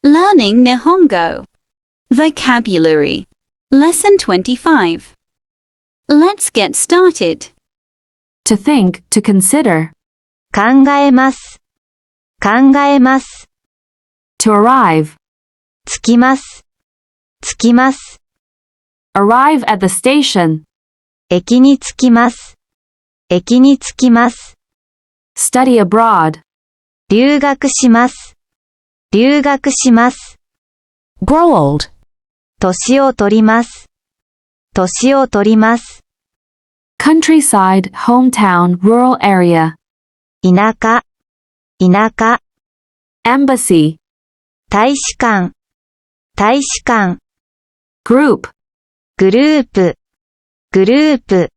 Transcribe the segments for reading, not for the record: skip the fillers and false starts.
Learning Nihongo. Vocabulary. Lesson 25. Let's get started. To think, to consider. 考えます。考えます。To arrive. 着きます。着きます。Arrive at the station. 駅に着きます。駅に着きます。Study abroad. 留学します。留学します。Grow old. 年を取ります。年を取ります。Countryside, hometown, rural area. 田舎、田舎。Embassy. 大使館、大使館。Group. グループ、グループ。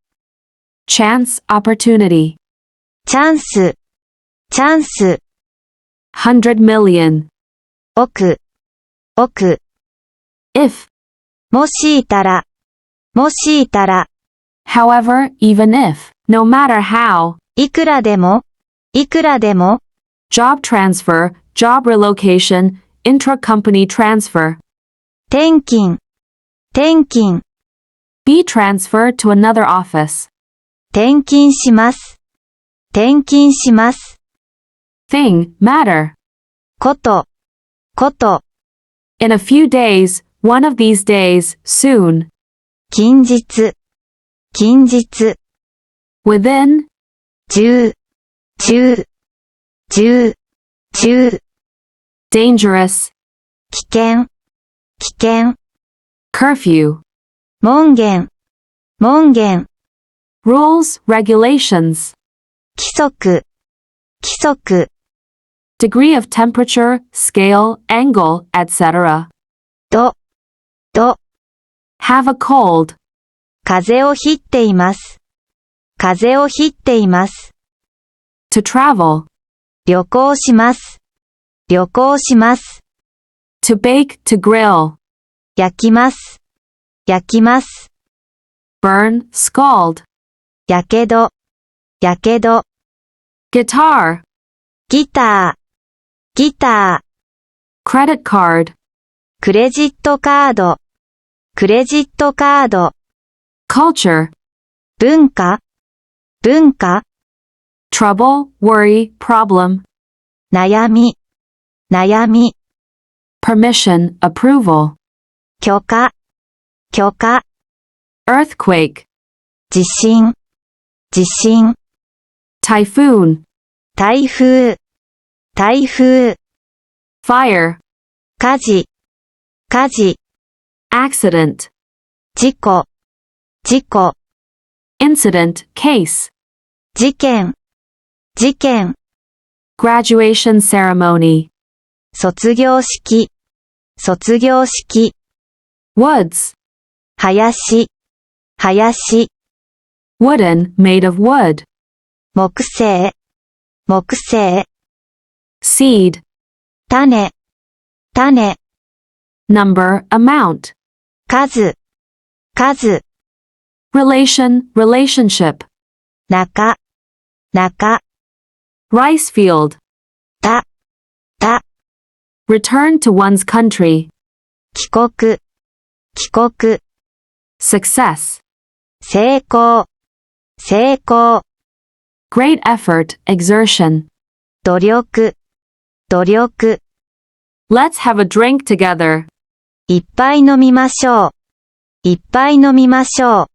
Chance, opportunity. チャンス、チャンス。100 million. 億、億。If. もしいたら、もしいたら。However, even if. No matter how. いくらでも、いくらでも。Job transfer, job relocation, intra-company transfer. 転勤、転勤。Be transferred to another office. 転勤します。転勤します。Thing, matter. こと、こと。In a few days, one of these days, soon. 近日、近日。Within. 10、10、10、10。Dangerous. 危険、危険。Curfew. 門限、門限。Rules, regulations. 規則、規則。Degree of temperature, scale, angle, etc. ど、ど。Have a cold. 風邪をひっています。風邪をひっています。To travel. 旅行します。旅行します。To bake, to grill. 焼きます。焼きます。Burn, scald. やけど、やけど。Guitar. ギター、ギター。Credit card. クレジットカード、クレジットカード。Culture. 文化、文化。Trouble, worry, problem. 悩み、悩み。Permission, approval. 許可、許可。Earthquake. 地震、地震。Typhoon. 台風、台風。Fire. 火事、火事。Accident. 事故、事故。Incident, case. 事件、事件。Graduation ceremony. 卒業式、卒業式。Woods. 林、林。Wooden, made of wood. 木製、木製。Seed. 種、種。Number, amount. 数、数。Relation, relationship. 中、中。Rice field. た、た。Return to one's country. 帰国、帰国。Success. 成功、成功。Great effort, exertion. 努力、努力。Let's have a drink together. いっぱい飲みましょう。いっぱい飲みましょう。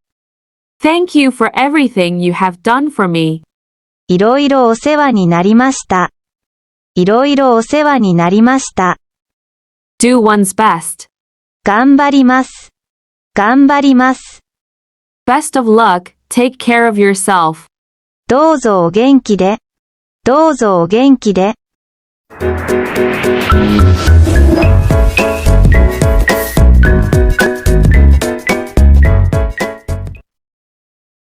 Thank you for everything you have done for me. いろいろお世話になりました。いろいろお世話になりました。Do one's best. 頑張ります。頑張ります。Best of luck, take care of yourself. どうぞお元気で。どうぞお元気で。